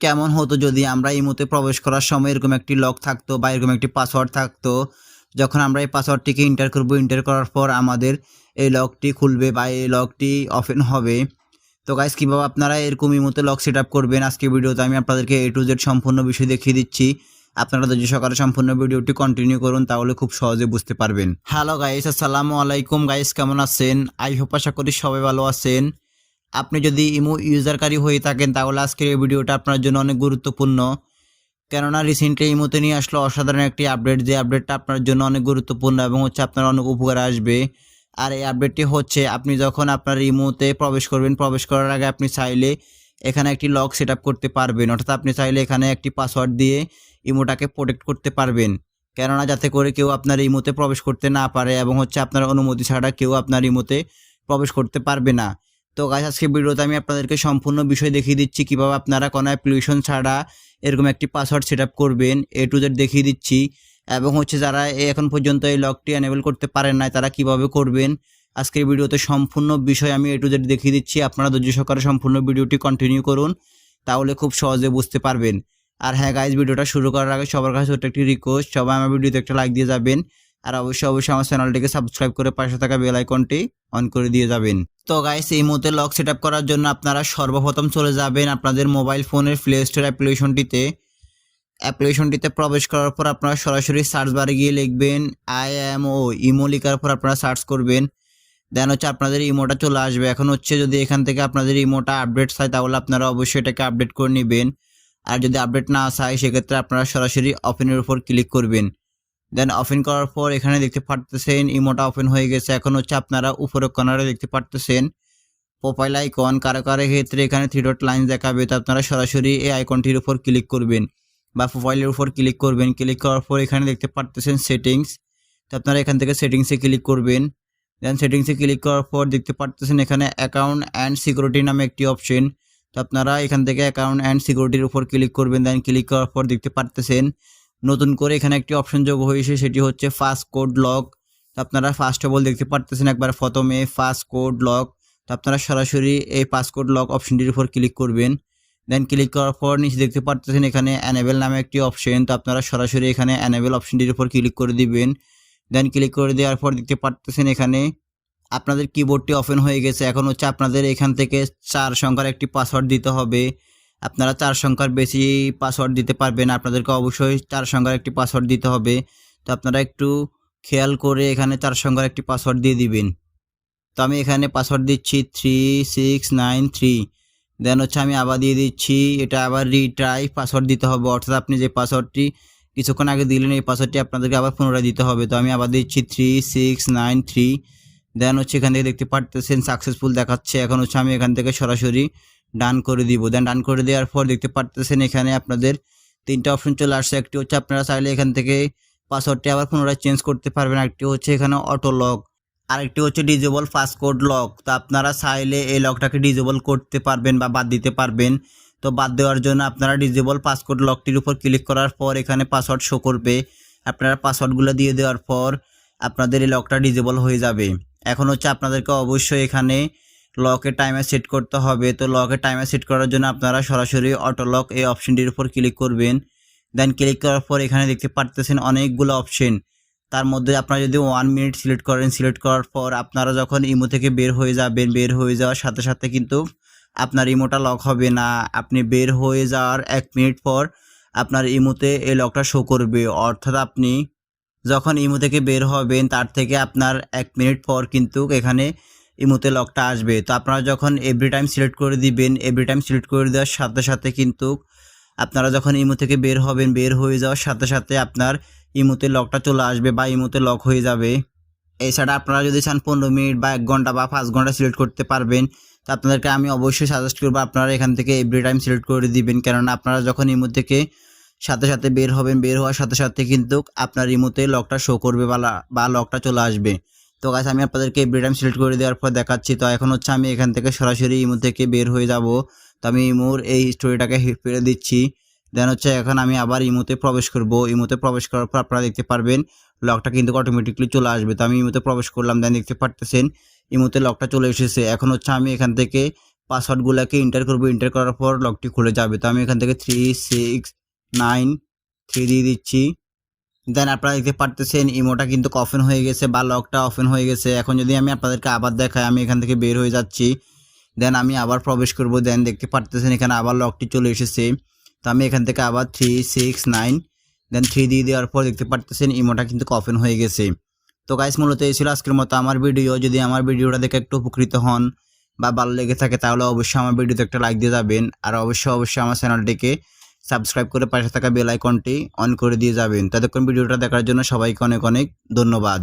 কেমন হতো যদি আমরা ইমোতে প্রবেশ করার সময় এরকম একটি লক থাকতো বা এরকম একটি পাসওয়ার্ড থাকতো। যখন আমরা এই পাসওয়ার্ডটিকে এন্টার করব, এন্টার করার পর আমাদের এই লকটি খুলবে বা এই লকটি ওপেন হবে। তো গাইস, কীভাবে আপনারা এরকম ইমোতে লক সেট আপ করবেন আজকের ভিডিওতে আমি আপনাদেরকে A to Z সম্পূর্ণ বিষয় দেখিয়ে দিচ্ছি। আপনারা ধৈর্য সহকারে সম্পূর্ণ ভিডিওটি কন্টিনিউ করুন, তাহলে খুব সহজে বুঝতে পারবেন। হ্যালো গাইস, আসসালামু আলাইকুম গাইস, কেমন আছেন? আই হোপ আশা করি সবাই ভালো আছেন। আপনি যদি ইমো ইউজারকারী হয়ে থাকেন তাহলে আজকের এই ভিডিওটা আপনার জন্য অনেক গুরুত্বপূর্ণ, কেননা রিসেন্টলি ইমোতে নিয়ে আসলো অসাধারণ একটি আপডেট, যে আপডেটটা আপনার জন্য অনেক গুরুত্বপূর্ণ এবং আপনার অনেক উপকারে আসবে। আর এই আপডেটটি হচ্ছে, আপনি যখন আপনার ইমোতে প্রবেশ করবেন, প্রবেশ করার আগে আপনি চাইলে এখানে একটি লক সেট আপ করতে পারবেন, অর্থাৎ আপনি চাইলে এখানে একটি পাসওয়ার্ড দিয়ে ইমোটাকে প্রোটেক্ট করতে পারবেন, কেননা যাতে করে কেউ আপনার ইমোতে প্রবেশ করতে না পারে এবং আপনার অনুমতি ছাড়া কেউ আপনার ইমোতে প্রবেশ করতে পারবে না। তো গাইস, আজকে ভিডিওতে আমি আপনাদেরকে সম্পূর্ণ বিষয় দেখিয়ে দিচ্ছি কিভাবে আপনারা কোনো অ্যাপ্লিকেশন ছাড়া এরকম একটি পাসওয়ার্ড সেট আপ করবেন, A to Z দেখিয়ে দিচ্ছি। এবং যারা এখন পর্যন্ত এই লকটি এনেবল করতে পারেন নাই তারা কিভাবে করবেন আজকের ভিডিওতে সম্পূর্ণ বিষয় আমি A to Z দেখিয়ে দিচ্ছি। আপনারা ধৈর্য সহকারে সম্পূর্ণ ভিডিওটি কন্টিনিউ করুন, তাহলে খুব সহজে বুঝতে পারবেন। আর হ্যাঁ গাইস, ভিডিওটা শুরু করার আগে সবার কাছে ছোট্ট একটি রিকোয়েস্ট, সবাই আমার ভিডিওতে একটা লাইক দিয়ে যাবেন আর অবশ্যই আমার চ্যানেলটিকে সাবস্ক্রাইব করে পাশে থাকা বেল আইকনটি অন করে দিয়ে যাবেন। তো গাইস, এই মুহূর্তে লক সেট আপ করার জন্য আপনারা সর্বপ্রথম চলে যাবেন আপনাদের মোবাইল ফোনের প্লে স্টোর অ্যাপ্লিকেশনটিতে প্রবেশ করার পর আপনারা সরাসরি সার্চ বারে গিয়ে লিখবেন IMO, ইমো লেখার পর আপনারা সার্চ করবেন। দেন আপনাদের ইমোটা চলে আসবে। এখন যদি এখান থেকে আপনাদের ইমোটা আপডেট চাই তাহলে আপনারা অবশ্যই এটাকে আপডেট করে নেবেন, আর যদি আপডেট না চাই সেক্ষেত্রে আপনারা সরাসরি ওপেনের উপর ক্লিক করবেন। দেন ওপেন করার পর এখানে দেখতে পারতেছেন ইমোটা ওপেন হয়ে গেছে। এখন আপনারা উপরের কর্নারে দেখতে পারতেছেন প্রোফাইল আইকন, কারো ক্ষেত্রে এখানে 3 ডট লাইন দেখাবে, তো আপনারা সরাসরি এই আইকনটির উপর ক্লিক করবেন বা প্রোফাইলের উপর ক্লিক করবেন। ক্লিক করার পর এখানে দেখতে পারতেছেন সেটিংস, তো আপনারা এখান থেকে সেটিংসে ক্লিক করবেন। দেন সেটিংসে ক্লিক করার পর দেখতে পারতেছেন এখানে অ্যাকাউন্ট অ্যান্ড সিকিউরিটি নামে একটি অপশন, তো আপনারা এখান থেকে অ্যাকাউন্ট অ্যান্ড সিকিউরিটির উপর ক্লিক করবেন। দেন ক্লিক করার পর দেখতে পারতেছেন নতুন করে এখানে একটি অপশন যোগ হয়েছে, সেটি হচ্ছে পাসকোড লক। তো আপনারা ফার্স্ট অফ অল দেখতে পারতেছেন একবার প্রথমে পাসকোড লক, তো আপনারা সরাসরি এই পাসকোড লক অপশনটির উপর ক্লিক করবেন। দেন ক্লিক করার পর নিচে দেখতে পারতেছেন এখানে এনেবল নামে একটি অপশন, তো আপনারা সরাসরি এখানে এনেবল অপশনটির উপর ক্লিক করে দিবেন। দেন ক্লিক করে দেওয়ার পর দেখতে পারতেছেন এখানে আপনাদের কিবোর্ডটি ওপেন হয়ে গেছে। এখন আপনাদের এখান থেকে 4 সংখ্যার একটি পাসওয়ার্ড দিতে হবে। আপনারা 4 সংখ্যার বেশি পাসওয়ার্ড দিতে পারবেন, আপনাদেরকে অবশ্যই 4 সংখ্যার একটি পাসওয়ার্ড দিতে হবে। তো আপনারা একটু খেয়াল করে এখানে 4 সংখ্যার একটি পাসওয়ার্ড দিয়ে দিবেন। তো আমি এখানে পাসওয়ার্ড দিচ্ছি 3693। দেন আমি আবার দিয়ে দিচ্ছি, এটা আবার রিট্রাই পাসওয়ার্ড দিতে হবে, অর্থাৎ আপনি যে পাসওয়ার্ডটি কিছুক্ষণ আগে দিলেন এই পাসওয়ার্ডটি আপনাদেরকে আবার পুনরায় দিতে হবে। তো আমি আবার দিচ্ছি 3693। দেন এখান থেকে দেখতে পারতেছেন সাকসেসফুল দেখাচ্ছে। এখন আমি এখান থেকে সরাসরি ডান করে দিব। দেন ডান করে দেওয়ার পর দেখতে পারতেছেন এখানে আপনাদের 3টা অপশন চলে আসছে। একটি আপনারা চাইলে এখান থেকে পাসওয়ার্ডটি আবার পুনরায় চেঞ্জ করতে পারবেন, আরেকটি এখানে অটো লক, আরেকটি ডিজেবল পাসকোড লক। তো আপনারা চাইলে এই লকটাকে ডিজেবল করতে পারবেন বা বাদ দিতে পারবেন। তো বাদ দেওয়ার জন্য আপনারা ডিজেবল পাসকোড লকটির উপর ক্লিক করার পর এখানে পাসওয়ার্ড শো করবে, আপনারা পাসওয়ার্ডগুলো দিয়ে দেওয়ার পর আপনাদের এই লকটা ডিজেবল হয়ে যাবে। এখন আপনাদেরকে অবশ্যই এখানে লকের টাইমার সেট করতে হবে। তো লকের টাইমার সেট করার জন্য আপনারা সরাসরি অটো লক এই অপশনটির উপর ক্লিক করবেন। দেন ক্লিক করার পর এখানে দেখতে পারতেছেন অনেকগুলো অপশন, তার মধ্যে আপনারা যদি 1 মিনিট সিলেক্ট করেন, সিলেক্ট করার পর আপনারা যখন ইমো থেকে বের হয়ে যাবেন, বের হয়ে যাওয়ার সাথে সাথে কিন্তু আপনার ইমোটা লক হবে না। আপনি বের হয়ে যাওয়ার 1 মিনিট পর আপনার ইমোতে এই লকটা শো করবে, অর্থাৎ আপনি যখন ইমো থেকে বের হবেন তার থেকে আপনার 1 মিনিট পর কিন্তু এখানে ইমোতে লকটা আসবে। তো আপনারা যখন এভরি টাইম সিলেক্ট করে দিবেন, এভরি টাইম সিলেক্ট করে দেওয়ার সাথে সাথে কিন্তু আপনারা যখন ইমো থেকে বের হবেন, বের হয়ে যাওয়ার সাথে সাথে আপনার ইমোতে লকটা চলে আসবে বা ইমোতে লক হয়ে যাবে। এছাড়া আপনারা যদি চান 15 মিনিট বা 1 ঘন্টা বা 5 ঘন্টা সিলেক্ট করতে পারবেন। তো আপনাদেরকে আমি অবশ্যই সাজেস্ট করবো আপনারা এখান থেকে এভরি টাইম সিলেক্ট করে দিবেন, কেননা আপনারা যখন ইমো থেকে সাথে সাথে বের হবেন, বের হওয়ার সাথে সাথে কিন্তু আপনার ইমোতে লকটা শো করবে বা লকটা চলে আসবে। তো গাইস, আমি আপনাদেরকে এভরি টাইম সিলেক্ট করে দেওয়ার পর দেখাচ্ছি। তো এখন আমি এখান থেকে সরাসরি ইমো থেকে বের হয়ে যাব। তো আমি ইমোর এই স্টোরিটাকে ফেলে দিচ্ছি। দেন এখন আমি আবার ইমোতে প্রবেশ করব। ইমোতে প্রবেশ করার পর আপনারা দেখতে পারবেন লকটা কিন্তু অটোমেটিকলি চলে আসবে। তো আমি ইমোতে প্রবেশ করলাম, দেন দেখতে পারতেছেন ইমোতে লকটা চলে এসেছে। এখন আমি এখান থেকে পাসওয়ার্ডগুলোকে এন্টার করব, এন্টার করার পর লকটি খুলে যাবে। তো আমি এখান থেকে 3693 দিয়ে দিচ্ছি। দেন আপনারা দেখতে পারতেছেন ইমোটা কিন্তু ওপেন হয়ে গেছে বা লকটা ওপেন হয়ে গেছে। এখন যদি আমি আপনাদেরকে আবার দেখাই, আমি এখান থেকে বের হয়ে যাচ্ছি, দেন আমি আবার প্রবেশ করব। দেন দেখতে পারতেছেন এখানে আবার লকটি চলে এসেছে। তো আমি এখান থেকে আবার 369 দেন 3 দিয়ে দেওয়ার পর দেখতে পারতেছেন ইমোটা কিন্তু ওপেন হয়ে গেছে। তো গাইস মূলত এই ছিল আজকের মতো আমার ভিডিও। যদি আমার ভিডিওটা দেখে একটু উপকৃত হন বা ভালো লেগে থাকে তাহলে অবশ্যই আমার ভিডিওতে একটা লাইক দিয়ে যাবেন। আর অবশ্যই আমার চ্যানেলটিকে সাবস্ক্রাইব করে পাশে থাকা বেল আইকনটি অন করে দিয়ে যাবেন। ততক্ষণ ভিডিওটা দেখার জন্য সবাইকে অনেক অনেক ধন্যবাদ।